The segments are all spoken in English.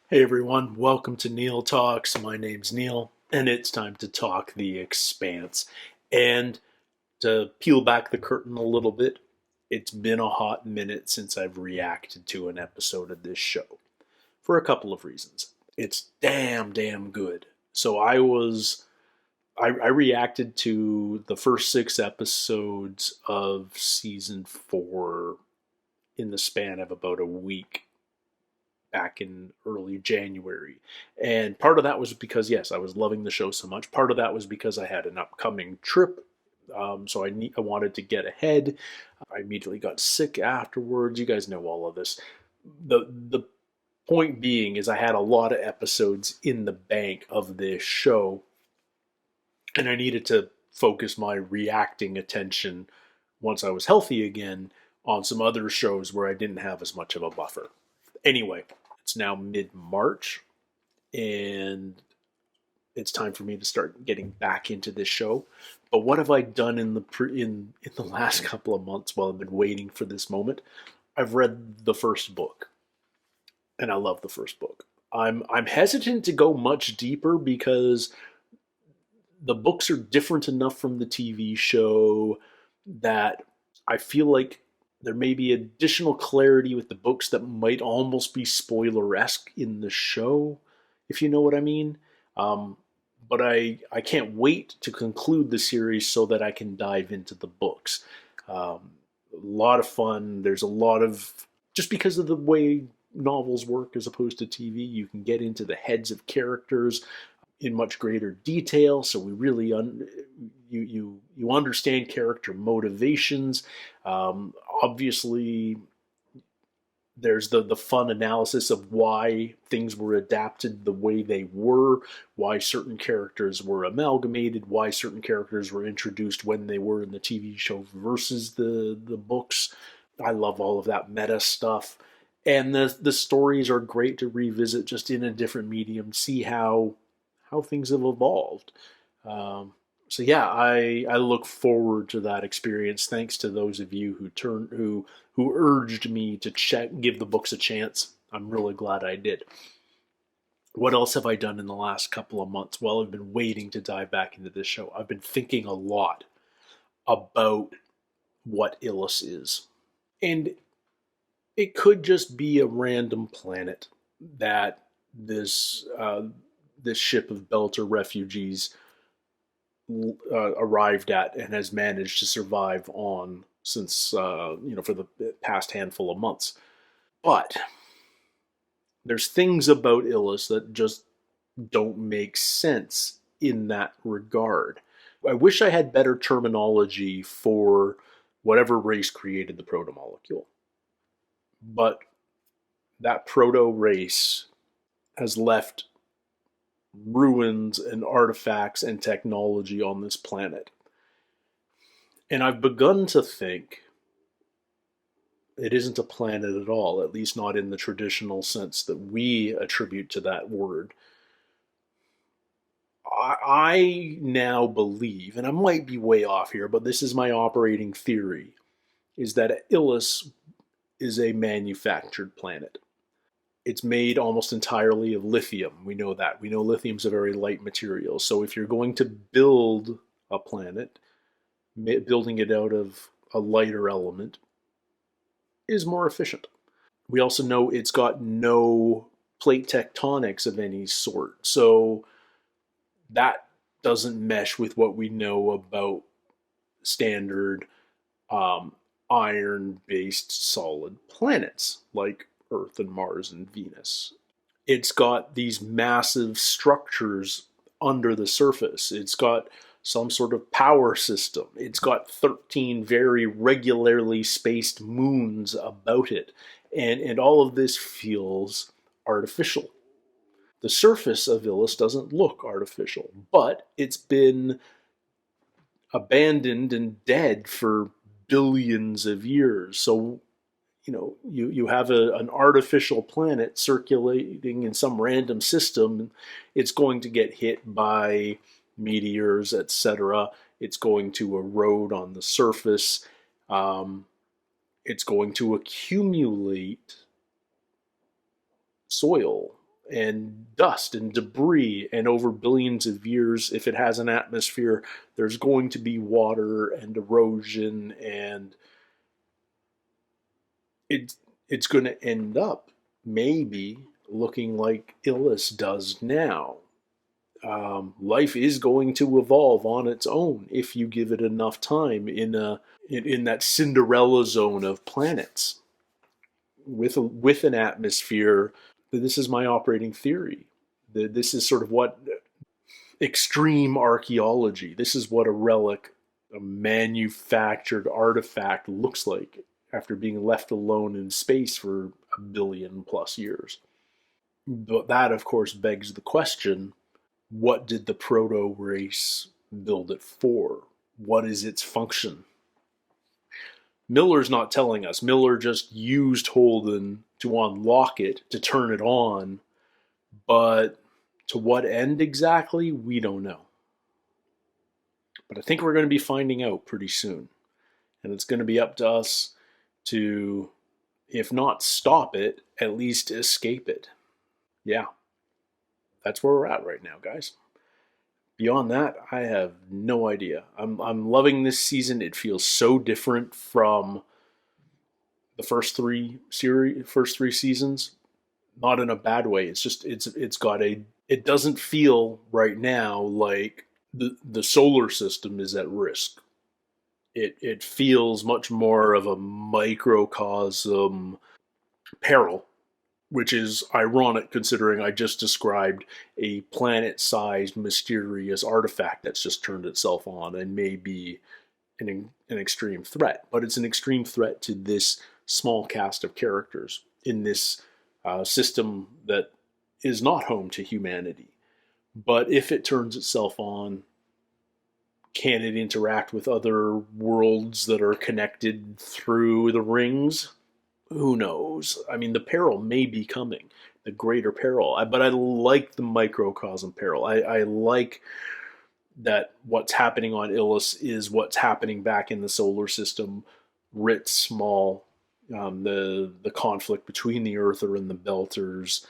Hey everyone, welcome to Neil Talks. My name's Neil, and it's time to talk The Expanse. And to peel back the curtain a little bit, it's been a hot minute since I've reacted to an episode of this show for a couple of reasons. It's damn good. So I reacted to the first six episodes of season four in the span of about a week back in early January. And part of that was because, yes, I was loving the show so much. Part of that was because I had an upcoming trip. So I wanted to get ahead. I immediately got sick afterwards. You guys know all of this. The point being is I had a lot of episodes in the bank of this show, and I needed to focus my reacting attention once I was healthy again on some other shows where I didn't have as much of a buffer. Anyway, it's now mid March, and it's time for me to start getting back into this show. But what have I done in the last couple of months while I've been waiting for this moment? I've read the first book, and I love the first book. I'm hesitant to go much deeper because the books are different enough from the TV show that I feel like there may be additional clarity with the books that might almost be spoiler-esque in the show, if you know what I mean. Um, but I can't wait to conclude the series so that I can dive into the books. A lot of fun. There's a lot of, just because of the way novels work as opposed to TV, you can get into the heads of characters in much greater detail. So we really you understand character motivations. Obviously, there's the fun analysis of why things were adapted the way they were, why certain characters were amalgamated, why certain characters were introduced when they were in the TV show versus the books. I love all of that meta stuff. And the stories are great to revisit just in a different medium, see how things have evolved. So yeah, I look forward to that experience. Thanks to those of you who urged me to give the books a chance. I'm really glad I did. What else have I done in the last couple of months while I've been waiting to dive back into this show? I've been thinking a lot about what Illis is, and it could just be a random planet that this ship of Belter refugees arrived at and has managed to survive on since for the past handful of months. But there's things about Illis that just don't make sense in that regard. I wish I had better terminology for whatever race created the protomolecule. But that proto race has left ruins and artifacts and technology on this planet. And I've begun to think it isn't a planet at all, at least not in the traditional sense that we attribute to that word. I now believe, and I might be way off here, but this is my operating theory, is that Illis is a manufactured planet. It's made almost entirely of lithium. We know that. We know lithium's a very light material. So if you're going to build a planet, building it out of a lighter element is more efficient. We also know it's got no plate tectonics of any sort. So that doesn't mesh with what we know about standard iron based solid planets like Earth and Mars and Venus. It's got these massive structures under the surface. It's got some sort of power system. It's got 13 very regularly spaced moons about it. And all of this feels artificial. The surface of Illis doesn't look artificial, but it's been abandoned and dead for billions of years. So you have an artificial planet circulating in some random system. It's going to get hit by meteors, etc. It's going to erode on the surface. It's going to accumulate soil and dust and debris. And over billions of years, if it has an atmosphere, there's going to be water and erosion, and it's going to end up maybe looking like Illis does now. Life is going to evolve on its own if you give it enough time in that Cinderella zone of planets with an atmosphere. This is my operating theory. This is sort of what extreme archaeology. This is what a relic, a manufactured artifact, looks like after being left alone in space for a billion plus years. But that, of course, begs the question: what did the proto race build it for? What is its function? Miller's not telling us. Miller just used Holden to unlock it, to turn it on, but to what end exactly, we don't know. But I think we're going to be finding out pretty soon. And it's going to be up to us to, if not stop it, at least escape it. Yeah, that's where we're at right now, guys. Beyond that, I have no idea. I'm loving this season. It feels so different from the first three seasons. Not in a bad way. It's just it's got a. It doesn't feel right now like the solar system is at risk. It feels much more of a microcosm peril, which is ironic considering I just described a planet-sized mysterious artifact that's just turned itself on and may be an extreme threat. But it's an extreme threat to this small cast of characters in this system that is not home to humanity. But if it turns itself on, can it interact with other worlds that are connected through the rings? Who knows? I mean, the peril may be coming, the greater peril. But I like the microcosm peril. I like that what's happening on Illis is what's happening back in the solar system, writ small. The conflict between the Earther and the Belters,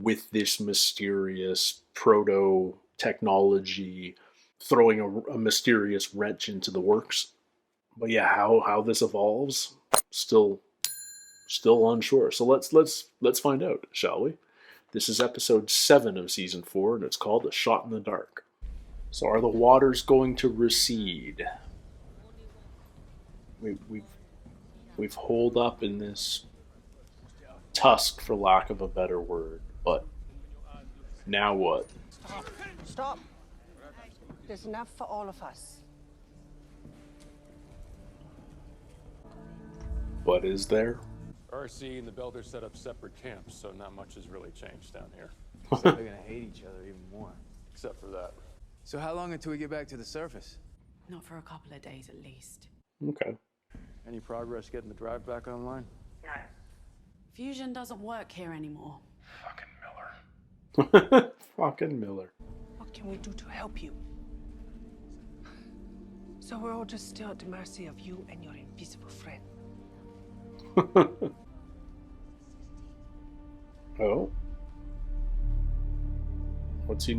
with this mysterious proto technology throwing a mysterious wrench into the works. But yeah, how this evolves, still unsure. So let's find out, shall we? This is episode 7 of season 4, and it's called A Shot in the Dark. So are the waters going to recede? We've holed up in this tusk, for lack of a better word, but now what? Stop. There's enough for all of us. What is there? RC and the Belters set up separate camps, so not much has really changed down here. So they're gonna hate each other even more. Except for that. So how long until we get back to the surface? Not for a couple of days at least. Okay. Any progress getting the drive back online? No. Fusion doesn't work here anymore. Fucking Miller. Fucking Miller. What can we do to help you? So we're all just still at the mercy of you and your invisible friend. Oh. What's he?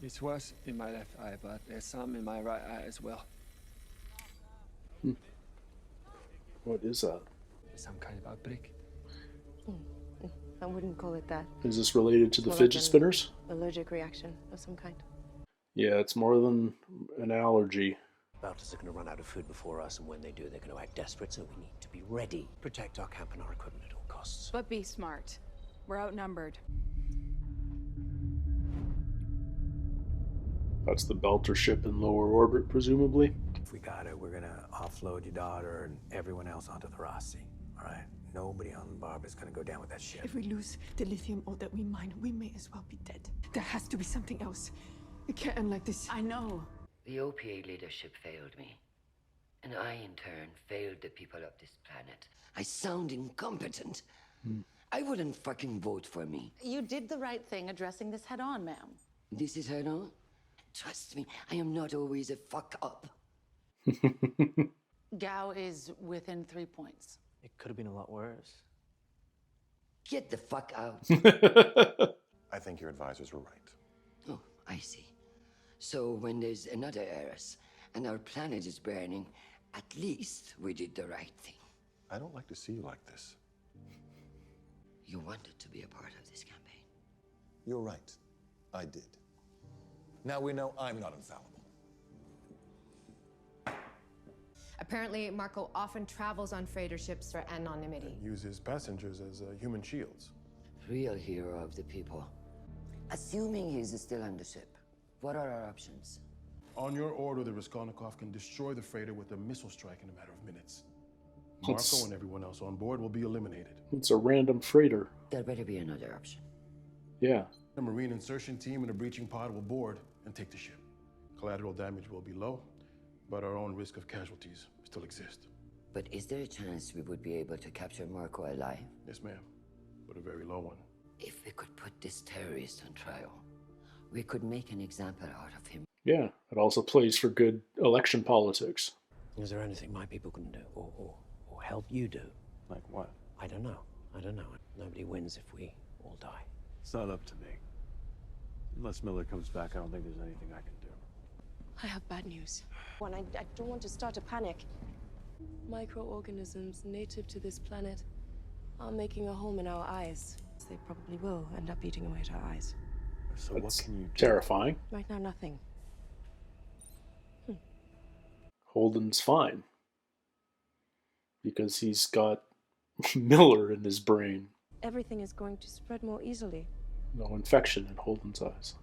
It was in my left eye, but there's some in my right eye as well. What is that? Some kind of outbreak. I wouldn't call it that. Is this related to the More fidget like an spinners? Allergic reaction of some kind. Yeah, it's more than an allergy. Belters are going to run out of food before us, and when they do, they're going to act desperate, so we need to be ready. Protect our camp and our equipment at all costs. But be smart. We're outnumbered. That's the Belter ship in lower orbit, presumably. If we got it, we're going to offload your daughter and everyone else onto the Rossi. All right? Nobody on Barbara's going to go down with that ship. If we lose the lithium ore that we mine, we may as well be dead. There has to be something else. It can't end like this. I know. The OPA leadership failed me. And I, in turn, failed the people of this planet. I sound incompetent. I wouldn't fucking vote for me. You did the right thing addressing this head on, ma'am. This is head on? Trust me, I am not always a fuck up. Gao is within 3 points. It could have been a lot worse. Get the fuck out. think your advisors were right. Oh, I see. So when there's another Eris and our planet is burning, at least we did the right thing. I don't like to see you like this. You wanted to be a part of this campaign. You're right. I did. Now we know I'm not infallible. Apparently, Marco often travels on freighter ships for anonymity. Uses passengers as human shields. Real hero of the people. Assuming he's still on the ship, what are our options? On your order, the Raskolnikov can destroy the freighter with a missile strike in a matter of minutes. Marco and everyone else on board will be eliminated. It's a random freighter. There better be another option. Yeah. The Marine insertion team and a breaching pod will board and take the ship. Collateral damage will be low, but our own risk of casualties still exists. But is there a chance we would be able to capture Marco alive? Yes, ma'am, but a very low one. If we could put this terrorist on trial, we could make an example out of him. Yeah, it also plays for good election politics. Is there anything my people can do, or help you do? Like what? I don't know. Nobody wins if we all die. It's not up to me. Unless Miller comes back, I don't think there's anything I can do. I have bad news. One, I don't want to start a panic. Microorganisms native to this planet are making a home in our eyes. They probably will end up eating away at our eyes. So That's what can you do? terrifying. Right now, nothing. Holden's fine. Because he's got Miller in his brain. Everything is going to spread more easily. No infection in Holden's eyes.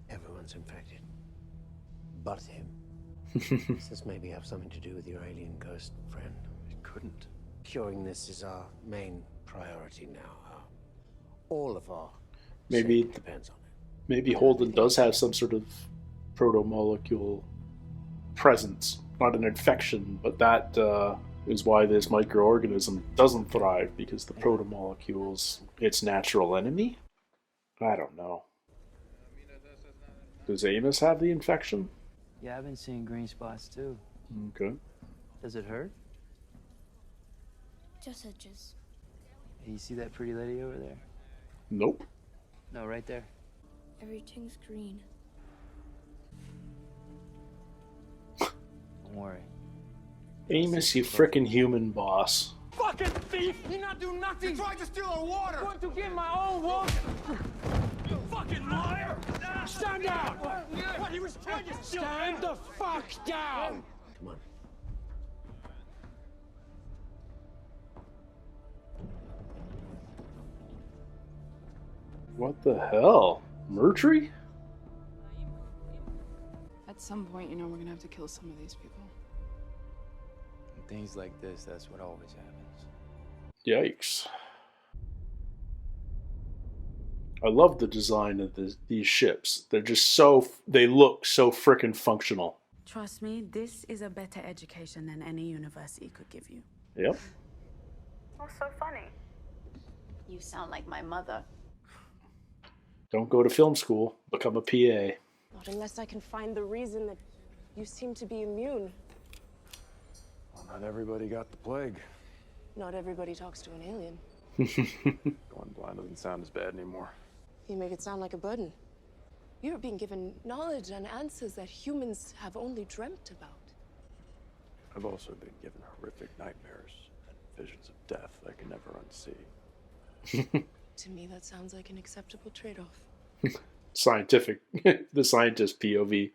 Everyone's infected. But him. Does this maybe have something to do with your alien ghost friend? It couldn't. Curing this is our main priority now. All of our Maybe safety depends on it. Maybe Holden does have some sort of proto-molecule presence. Not an infection, but that is why this microorganism doesn't thrive, because the proto-molecule's its natural enemy? I don't know. Does Amos have the infection? Yeah, I've been seeing green spots too. Okay. Does it hurt? Just itches. Hey, you see that pretty lady over there? Nope. No, right there. Everything's green. Don't worry. Amos, you frickin' human boss. Fucking thief! You not do nothing! You tried to steal our water! I'm going to get my own water! You fucking liar! Stand down! What? He was trying to steal... Stand the fuck down! Come on. What the hell? Murtry? At some point, you know, we're gonna have to kill some of these people. And things like this, that's what always happens. Yikes. I love the design of these ships. They're just so... They look so frickin' functional. Trust me, this is a better education than any university could give you. Yep. What's so funny? You sound like my mother. Don't go to film school. Become a PA. Not unless I can find the reason that you seem to be immune. Well, not everybody got the plague. Not everybody talks to an alien. Going blind doesn't sound as bad anymore. You make it sound like a burden. You're being given knowledge and answers that humans have only dreamt about. I've also been given horrific nightmares and visions of death I can never unsee. To me, that sounds like an acceptable trade-off. Scientific. The scientist POV.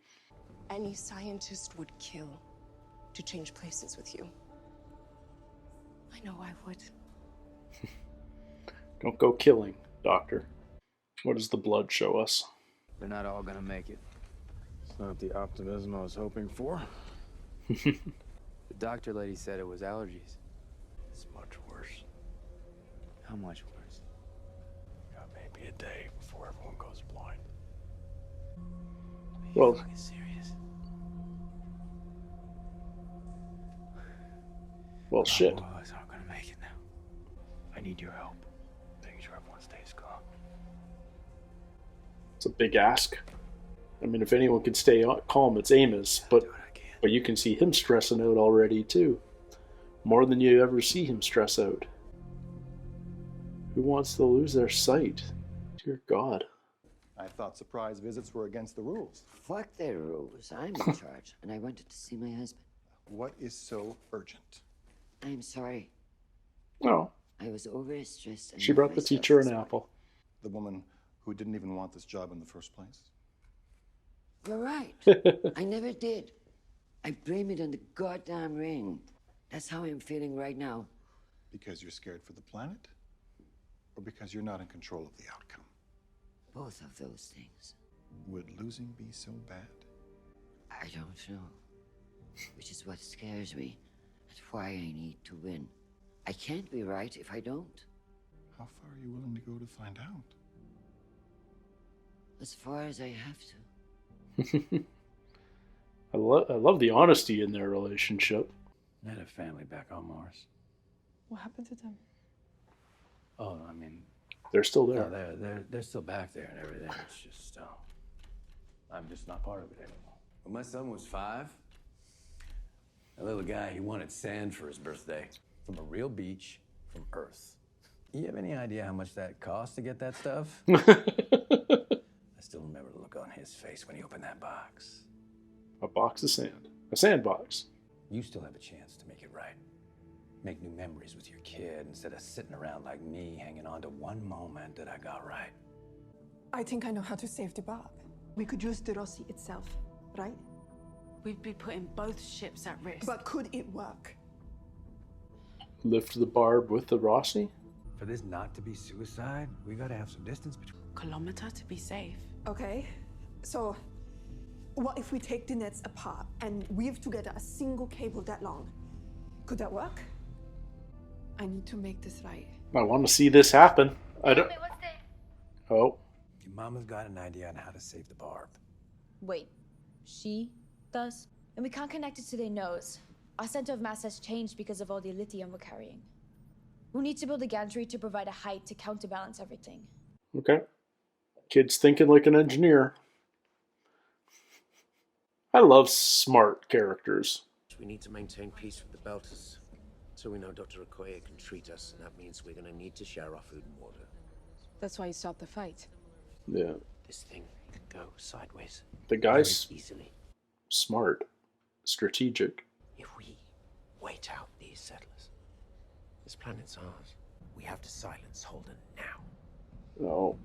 Any scientist would kill to change places with you. I know I would. Don't go killing, Doctor. What does the blood show us? They're not all gonna make it. It's not the optimism I was hoping for. The doctor lady said it was allergies. It's much worse. How much worse? Got maybe a day before everyone goes blind. Well, Fucking serious. well, shit. All of us aren't gonna make it now. I need your help. Making sure everyone stays calm. It's a big ask. I mean, if anyone can stay calm, it's Amos. But you can see him stressing out already, too. More than you ever see him stress out. Who wants to lose their sight? Dear God. I thought surprise visits were against the rules. Fuck their rules. I'm in charge, and I wanted to see my husband. What is so urgent? I'm sorry. Oh. I was overstressed. She brought the teacher an apple. The woman who didn't even want this job in the first place? You're right. I never did. I blame it on the goddamn ring. That's how I'm feeling right now. Because you're scared for the planet? Or because you're not in control of the outcome? Both of those things. Would losing be so bad? I don't know. Which is what scares me. That's why I need to win. I can't be right if I don't. How far are you willing to go to find out? As far as I have to. I love the honesty in their relationship. I had a family back on Mars. What happened to them? Oh, I mean, they're still there. No, they're still back there and everything. It's just, I'm just not part of it anymore. When my son was 5, a little guy, he wanted sand for his birthday from a real beach from Earth. You have any idea how much that cost to get that stuff? I still remember the look on his face when he opened that box. A box of sand. A sandbox. You still have a chance to make it right. Make new memories with your kid instead of sitting around like me hanging on to one moment that I got right. I think I know how to save the Barb. We could use the Rossi itself, right? We'd be putting both ships at risk. But could it work? Lift the Barb with the Rossi? For this not to be suicide, we gotta have some distance between. Kilometer to be safe. Okay, so what if we take the nets apart and weave together a single cable that long? Could that work? I need to make this right. I want to see this happen. I don't. Oh. Your mama's got an idea on how to save the Barb. Wait, she does? And we can't connect it to their nose. Our center of mass has changed because of all the lithium we're carrying. We need to build a gantry to provide a height to counterbalance everything. Okay. Kid's thinking like an engineer. I love smart characters. We need to maintain peace with the Belters. So we know Dr. Okoye can treat us, and that means we're gonna need to share our food and water. That's why you stopped the fight. Yeah. This thing could go sideways. The guy's very easily. smart. Strategic. If we wait out these settlers, this planet's ours. We have to silence Holden now. Oh.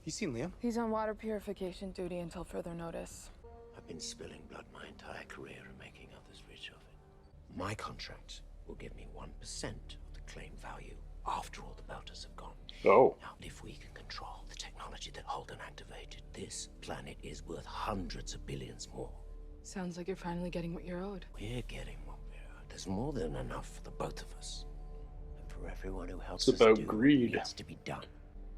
You seen Liam? He's on water purification duty until further notice. I've been spilling blood my entire career and making others rich of it. My contract will give me 1% of the claim value after all the Belters have gone. Oh. Now, if we can control the technology that Holden activated, this planet is worth hundreds of billions more. Sounds like you're finally getting what you're owed. We're getting what we're owed. There's more than enough for the both of us. And for everyone who helps It's us about do greed. what needs to be done.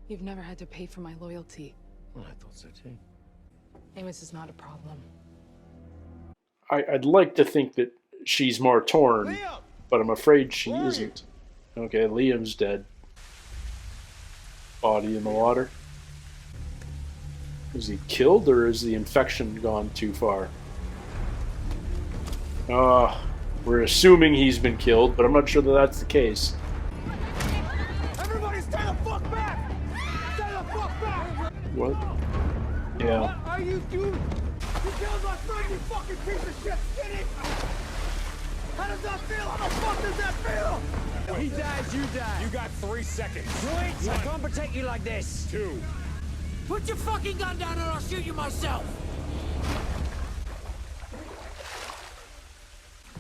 You've never had to pay for my loyalty. Well, I thought so too. Amos is not a problem. I'd like to think that she's more torn, but I'm afraid she isn't. Okay, Liam's dead. Body in the water. Is he killed, or is the infection gone too far? We're assuming he's been killed, but I'm not sure that that's the case. Everybody stay the fuck back! Stay the fuck back! What? Yeah. What are you doing? You killed my friend, you fucking piece of shit, skinny! How does that feel? How the fuck does that feel? He dies, you die. You got 3 seconds. Wait, I can't protect you like this. 2. Put your fucking gun down or I'll shoot you myself!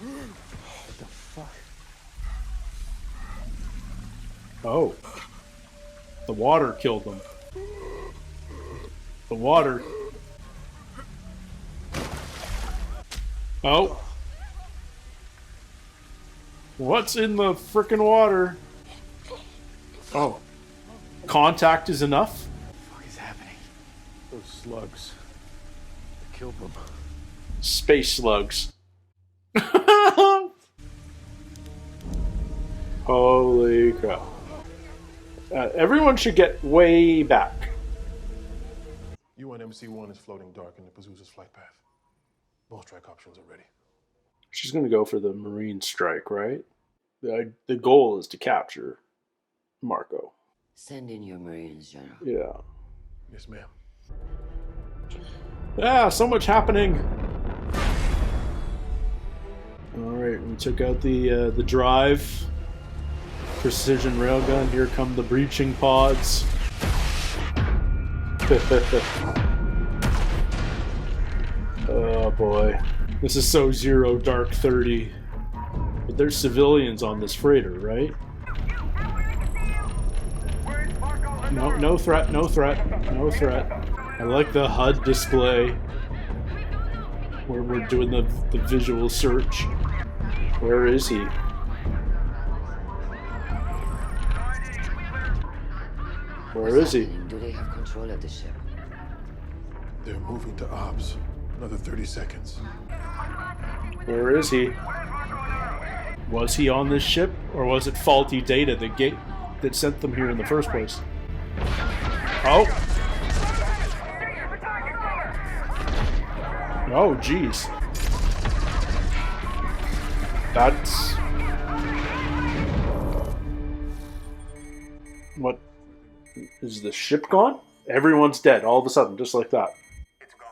What the fuck? Oh. The water killed him. The water. Oh. What's in the frickin' water? Oh. Contact is enough? What is happening? Those slugs. They killed them. Space slugs. Holy crap. Everyone should get way back. UNMC-1 is floating dark in the Pazuzu's flight path. Both strike options are ready. She's going to go for the Marine strike, right? The goal is to capture Marco. Send in your Marines, General. Yeah. Yes, ma'am. Ah, so much happening. All right, we took out the drive, precision railgun. Here come the breaching pods. Oh boy, this is so Zero Dark 30. But there's civilians on this freighter, right? No threat, no threat, no threat. I like the HUD display where we're doing the visual search. Where is he? Where is he? Do they have control of the ship? They're moving to ops. Another 30 seconds. Where is he? Was he on this ship, or was it faulty data that sent them here in the first place? Oh! Oh, jeez. That's... What? Is the ship gone? Everyone's dead all of a sudden, just like that. It's gone.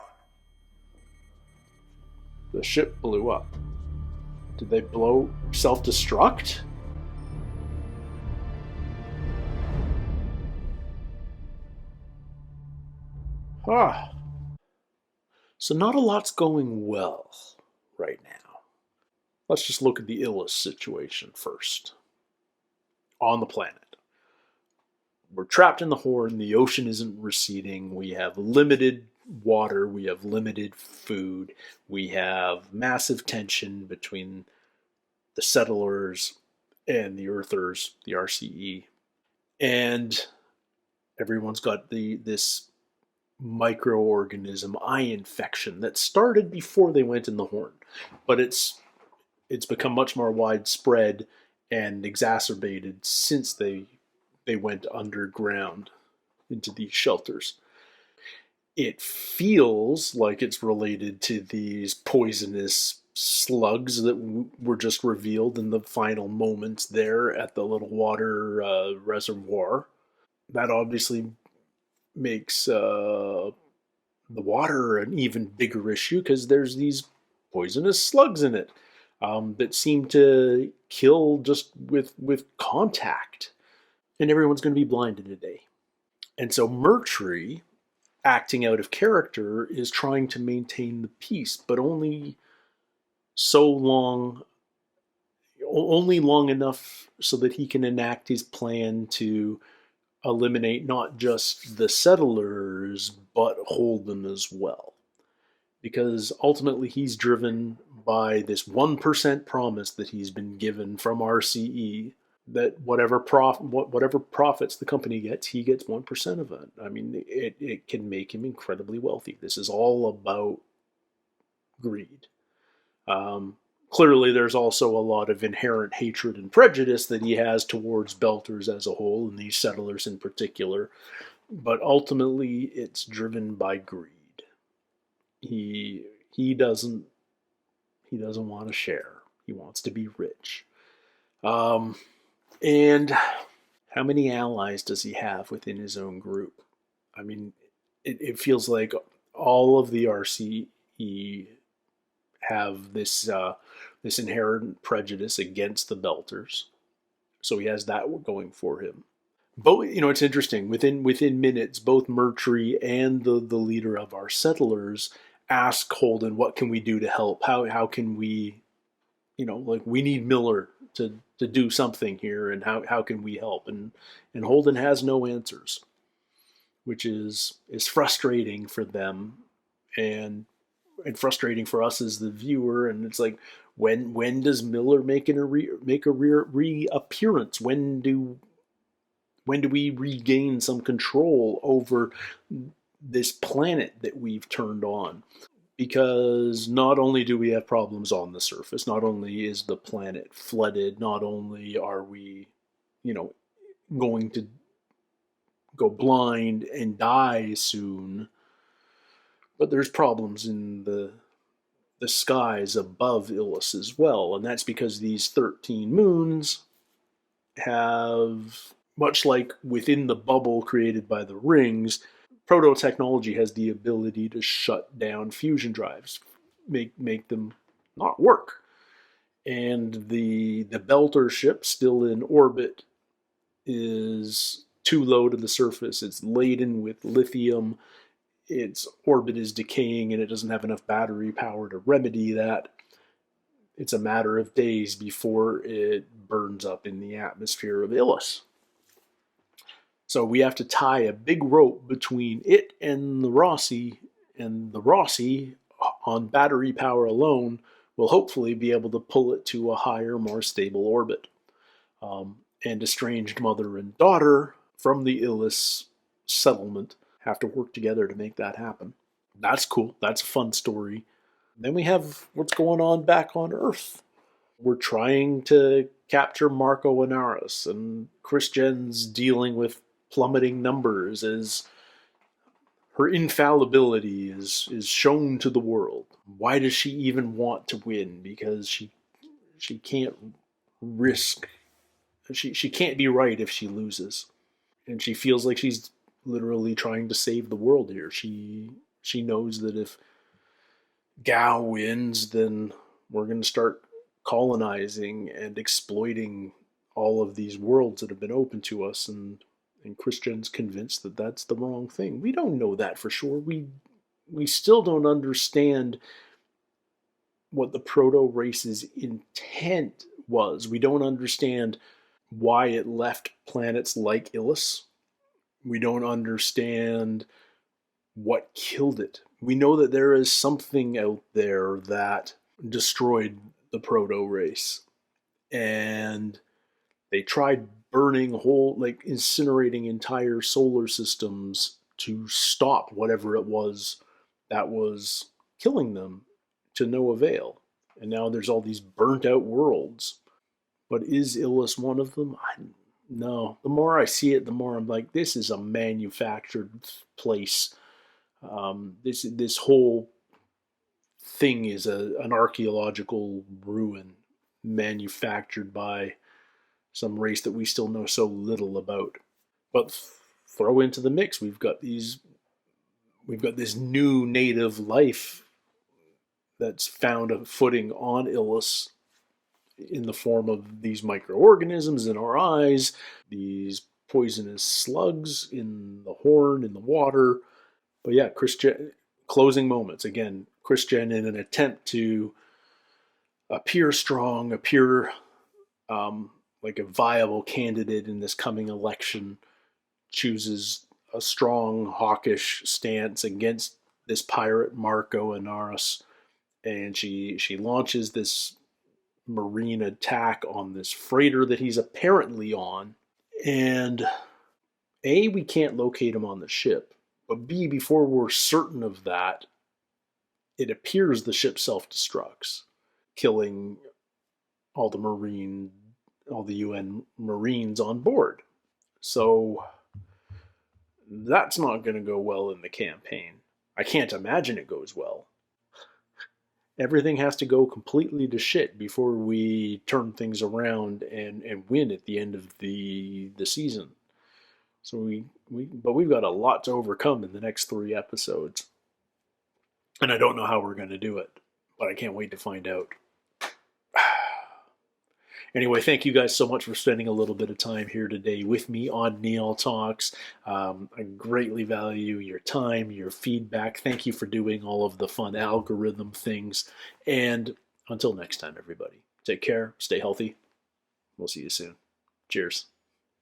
The ship blew up. Did they blow self-destruct? Ah. So not a lot's going well right now. Let's just look at the Illis situation first. On the planet. We're trapped in the Horn, the ocean isn't receding, we have limited water, we have limited food, we have massive tension between the settlers and the Earthers, the RCE. And everyone's got this microorganism eye infection that started before they went in the Horn. But it's become much more widespread and exacerbated since they went underground into these shelters. It feels like it's related to these poisonous slugs that were just revealed in the final moments there at the little water reservoir. That obviously makes the water an even bigger issue because there's these poisonous slugs in it that seem to kill just with contact. And everyone's going to be blind in a day. And so Mercury, acting out of character, is trying to maintain the peace, but only long enough so that he can enact his plan to eliminate not just the settlers, but Holden as well. Because ultimately he's driven by this 1% promise that he's been given from RCE that whatever profits the company gets, he gets 1% of it. I mean, it can make him incredibly wealthy. This is all about greed. Clearly, there's also a lot of inherent hatred and prejudice that he has towards Belters as a whole, and these settlers in particular. But ultimately, it's driven by greed. He doesn't want to share. He wants to be rich. And how many allies does he have within his own group? I mean, it feels like all of the RCE have this inherent prejudice against the Belters, so he has that going for him. Both, it's interesting. Within minutes, both Mercury and the leader of our settlers ask Holden, "What can we do to help? How can we, we need Miller to do something here, and how can we help?" And Holden has no answers, which is frustrating for them, and frustrating for us as the viewer. And it's like, when does Miller make a reappearance? When do we regain some control over this planet that we've turned on? Because not only do we have problems on the surface, not only is the planet flooded, not only are we, going to go blind and die soon, but there's problems in the skies above Illis as well. And that's because these 13 moons have, much like within the bubble created by the rings, proto technology has the ability to shut down fusion drives, make them not work. And the Belter ship still in orbit is too low to the surface. It's laden with lithium. Its orbit is decaying and it doesn't have enough battery power to remedy that. It's a matter of days before it burns up in the atmosphere of Ilus. So we have to tie a big rope between it and the Rossi on battery power alone will hopefully be able to pull it to a higher, more stable orbit. And estranged mother and daughter from the Illis settlement have to work together to make that happen. That's cool. That's a fun story. Then we have what's going on back on Earth. We're trying to capture Marco Inaros, and Christian's dealing with plummeting numbers as her infallibility is shown to the world. Why does she even want to win? Because she can't risk. She can't be right if she loses, and she feels like she's literally trying to save the world here. She knows that if Gao wins, then we're going to start colonizing and exploiting all of these worlds that have been open to us, and Christian's convinced that that's the wrong thing. We don't know that for sure. We still don't understand what the proto race's intent was. We don't understand why it left planets like Ilus. We don't understand what killed it. We know that there is something out there that destroyed the proto race, and they tried burning incinerating entire solar systems to stop whatever it was that was killing them, to no avail. And now there's all these burnt out worlds. But is Ilus one of them? No. The more I see it, the more I'm like, this is a manufactured place. This whole thing is an archaeological ruin manufactured by some race that we still know so little about. But throw into the mix, we've got this new native life that's found a footing on Ilus in the form of these microorganisms in our eyes, these poisonous slugs in the horn, in the water. But yeah, Christian, closing moments. Again, Christian, in an attempt to appear strong, appear like a viable candidate in this coming election, chooses a strong, hawkish stance against this pirate Marco Inaros, and she launches this marine attack on this freighter that he's apparently on. And A, we can't locate him on the ship, but B, before we're certain of that, it appears the ship self-destructs, killing all the UN Marines on board. So that's not going to go well in the campaign. I can't imagine it goes well. Everything has to go completely to shit before we turn things around and win at the end of the season. So we've got a lot to overcome in the next 3 episodes. And I don't know how we're going to do it, but I can't wait to find out. Anyway, thank you guys so much for spending a little bit of time here today with me on Neil Talks. I greatly value your time, your feedback. Thank you for doing all of the fun algorithm things. And until next time, everybody, take care, stay healthy. We'll see you soon. Cheers.